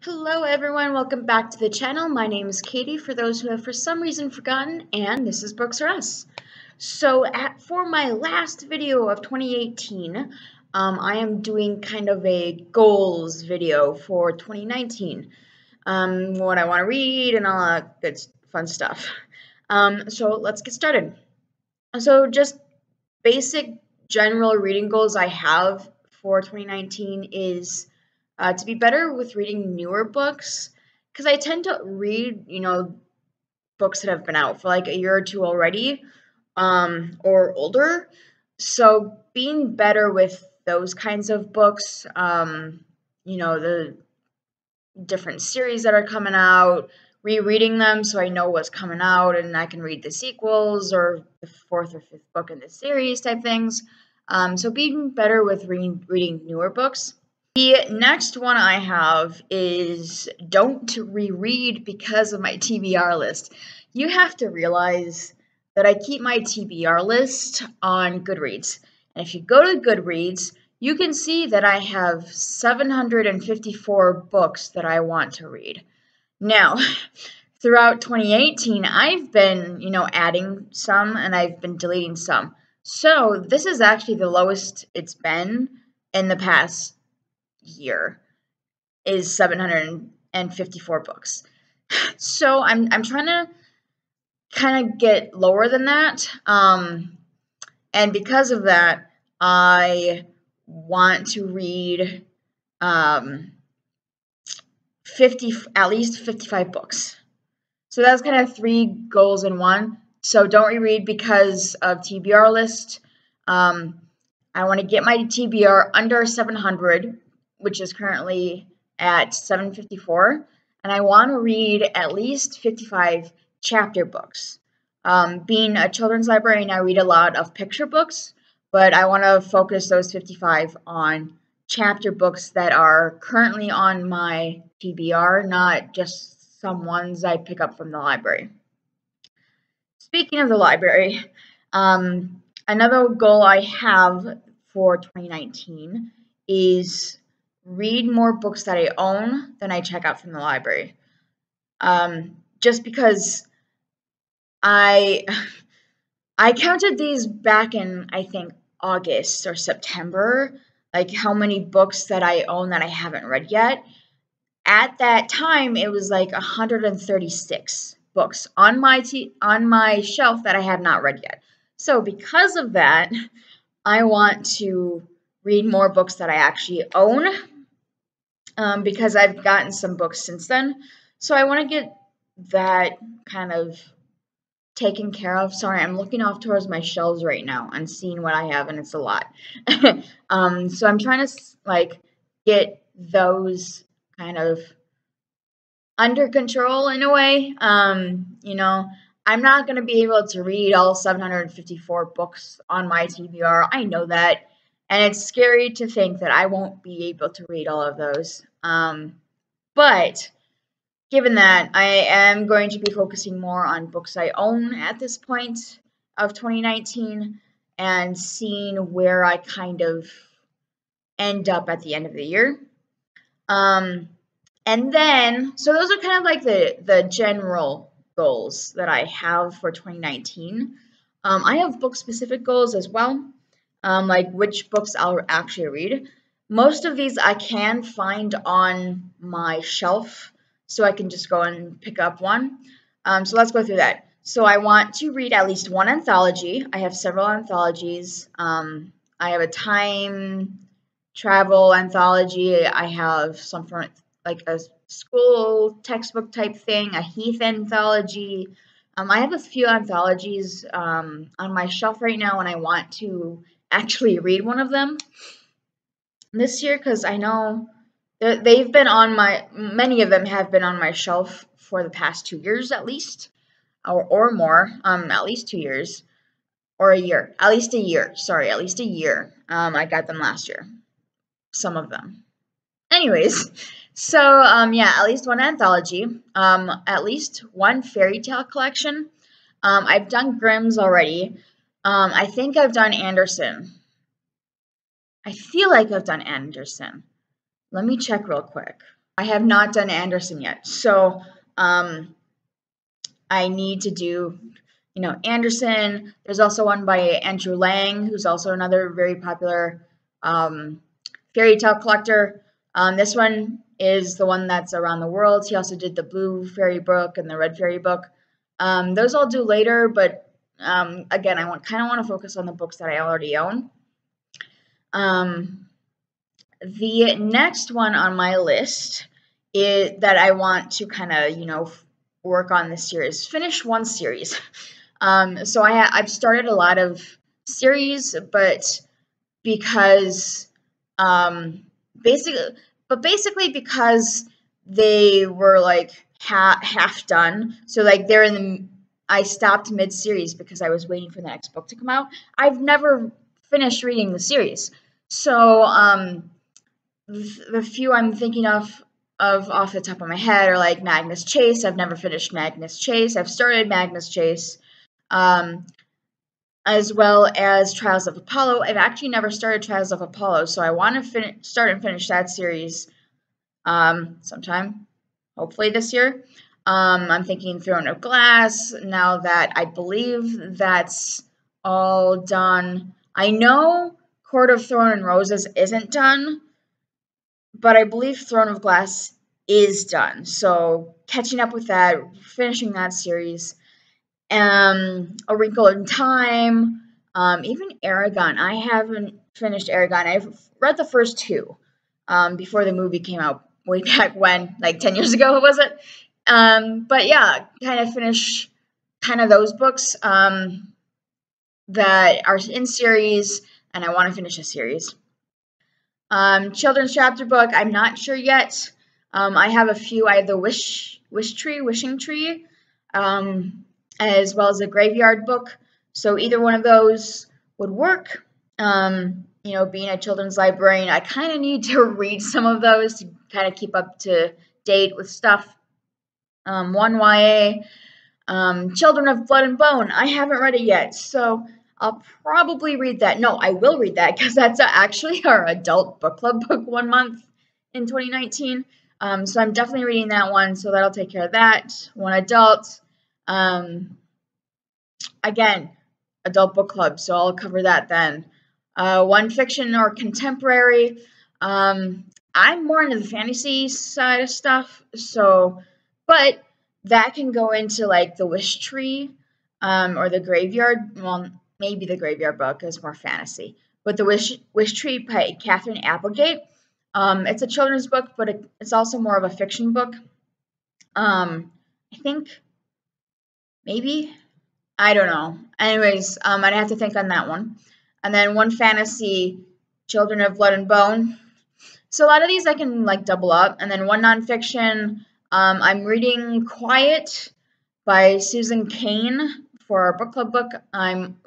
Hello everyone, welcome back to the channel. My name is Katie, for those who have for some reason forgotten, and this is Books R Us. So for my last video of 2018, I am doing kind of a goals video for 2019. What I want to read and all that good fun stuff. So let's get started. So just basic general reading goals I have for 2019 is to be better with reading newer books, because I tend to read, books that have been out for like a year or two already, or older. So being better with those kinds of books, the different series that are coming out, rereading them so I know what's coming out and I can read the sequels or the fourth or fifth book in the series type things. So being better with reading newer books. The next one I have is don't reread because of my TBR list. You have to realize that I keep my TBR list on Goodreads. And if you go to Goodreads, you can see that I have 754 books that I want to read. Now, throughout 2018, I've been, adding some and I've been deleting some. So this is actually the lowest it's been in the past year, is 754 books. So I'm trying to kind of get lower than that. And because of that, I want to read at least 55 books. So that's kind of 3 goals in one. So don't reread because of TBR list. I want to get my TBR under 700, which is currently at 754, and I want to read at least 55 chapter books. Being a children's librarian, I read a lot of picture books, but I want to focus those 55 on chapter books that are currently on my TBR, not just some ones I pick up from the library. Speaking of the library, another goal I have for 2019 is read more books that I own than I check out from the library. Just because I counted these back in, I think, August or September, like how many books that I own that I haven't read yet. At that time, it was like 136 books on my shelf that I had not read yet. So because of that, I want to read more books that I actually own, because I've gotten some books since then. So I want to get that kind of taken care of. Sorry, I'm looking off towards my shelves right now and seeing what I have, and it's a lot. So I'm trying to get those kind of under control in a way. I'm not going to be able to read all 754 books on my TBR. I know that. And it's scary to think that I won't be able to read all of those. But given that, I am going to be focusing more on books I own at this point of 2019 and seeing where I kind of end up at the end of the year. And then, so those are kind of like the general goals that I have for 2019. I have book-specific goals as well. Like which books I'll actually read. Most of these I can find on my shelf, so I can just go and pick up one. So let's go through that. So I want to read at least one anthology. I have several anthologies. I have a time travel anthology. I have some from like a school textbook type thing, a Heath anthology. I have a few anthologies on my shelf right now, and I want to actually read one of them this year, because I know they've been on many of them have been on my shelf for the past 2 years at least, or more, at least 2 years, or a year, at least a year, I got them last year, some of them. Anyways, so yeah, at least one anthology, at least one fairy tale collection. I've done Grimm's already. I think I've done Andersen. I feel like I've done Andersen. Let me check real quick. I have not done Anderson yet. So I need to do, Anderson. There's also one by Andrew Lang, who's also another very popular fairy tale collector. This one is the one that's around the world. He also did the Blue Fairy book and the Red Fairy book. Those I'll do later, but again, I kind of want to focus on the books that I already own. The next one on my list is that I want to kind of, work on this series, finish one series. So I've started a lot of series, but because basically because they were like half done. So like I stopped mid-series because I was waiting for the next book to come out. I've never finished reading the series. So the few I'm thinking of off the top of my head are like Magnus Chase. I've never finished Magnus Chase. I've started Magnus Chase, as well as Trials of Apollo. I've actually never started Trials of Apollo, so I want to start and finish that series sometime, hopefully this year. I'm thinking Throne of Glass, now that I believe that's all done. I know Court of Thorn and Roses isn't done, but I believe Throne of Glass is done. So catching up with that, finishing that series. A Wrinkle in Time, even Eragon. I haven't finished Eragon. I've read the first two before the movie came out way back when, like 10 years ago, was it? But yeah, kind of finish those books that are in series, and I want to finish a series. Children's chapter book, I'm not sure yet. I have a few. I have the Wishing Tree, as well as a Graveyard book. So either one of those would work. Being a children's librarian, I kind of need to read some of those to kind of keep up to date with stuff. One YA, Children of Blood and Bone. I haven't read it yet, so I'll probably read that. No, I will read that because that's actually our adult book club book 1 month in 2019. So I'm definitely reading that one, so that'll take care of that. One adult. Again, adult book club, so I'll cover that then. One fiction or contemporary. I'm more into the fantasy side of stuff, but that can go into like the Wish Tree, or the Graveyard. Well, maybe the Graveyard book is more fantasy, but the Wish Tree by Catherine Applegate. It's a children's book, but it's also more of a fiction book. I think maybe, I don't know. Anyways, I'd have to think on that one. And then one fantasy, Children of Blood and Bone. So a lot of these I can like double up. And then one nonfiction, I'm reading Quiet by Susan Cain for our book club book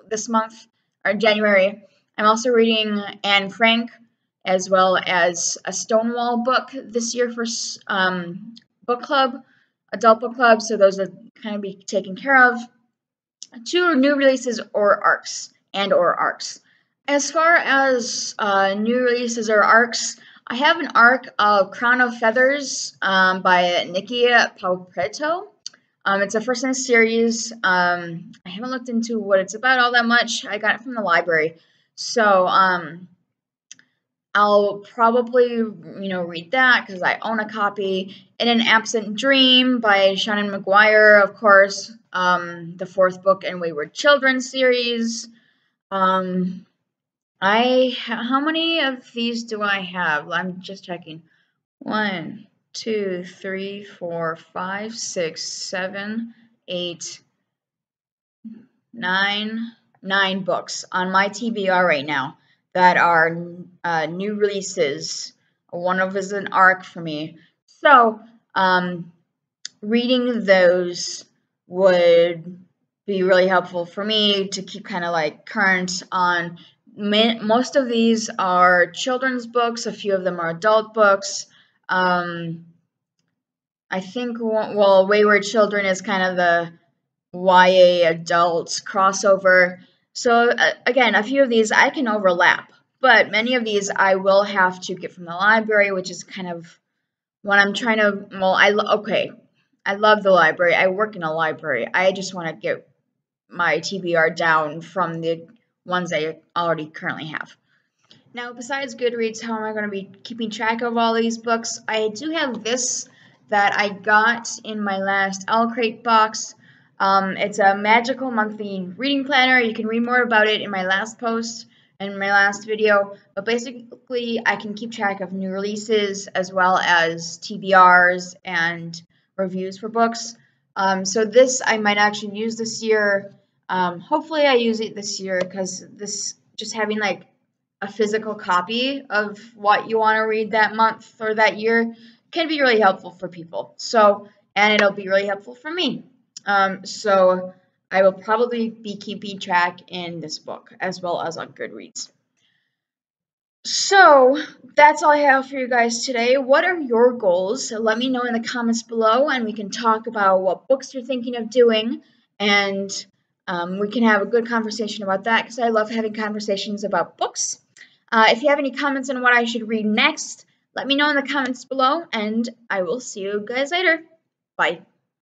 this month, or January. I'm also reading Anne Frank, as well as a Stonewall book this year for book club, adult book club. So those are kind of be taken care of. 2 new releases or arcs. As far as new releases or arcs, I have an arc of Crown of Feathers by Nikki Paupreto. It's a first in a series. I haven't looked into what it's about all that much. I got it from the library. So I'll probably, read that because I own a copy. In an Absent Dream by Shannon McGuire, of course, the 4th book in Wayward Children series. How many of these do I have? I'm just checking. 1, 2, 3, 4, 5, 6, 7, 8, 9 books on my TBR right now that are new releases. One of them is an arc for me. So, reading those would be really helpful for me to keep kind of like current on. Most of these are children's books. A few of them are adult books. I think, Wayward Children is kind of the YA adult crossover. So again, a few of these I can overlap, but many of these I will have to get from the library, which is kind of when I'm trying to, well, I love the library. I work in a library. I just want to get my TBR down from the ones I already currently have. Now, besides Goodreads, how am I going to be keeping track of all these books? I do have this that I got in my last OwlCrate box. It's a magical monthly reading planner. You can read more about it in my last post and my last video. But basically, I can keep track of new releases as well as TBRs and reviews for books. So this I might actually use this year. Hopefully, I use it this year because this just having like a physical copy of what you want to read that month or that year can be really helpful for people. So, and it'll be really helpful for me. So I will probably be keeping track in this book as well as on Goodreads. So that's all I have for you guys today. What are your goals? Let me know in the comments below, and we can talk about what books you're thinking of doing, and we can have a good conversation about that because I love having conversations about books. If you have any comments on what I should read next, let me know in the comments below, and I will see you guys later. Bye.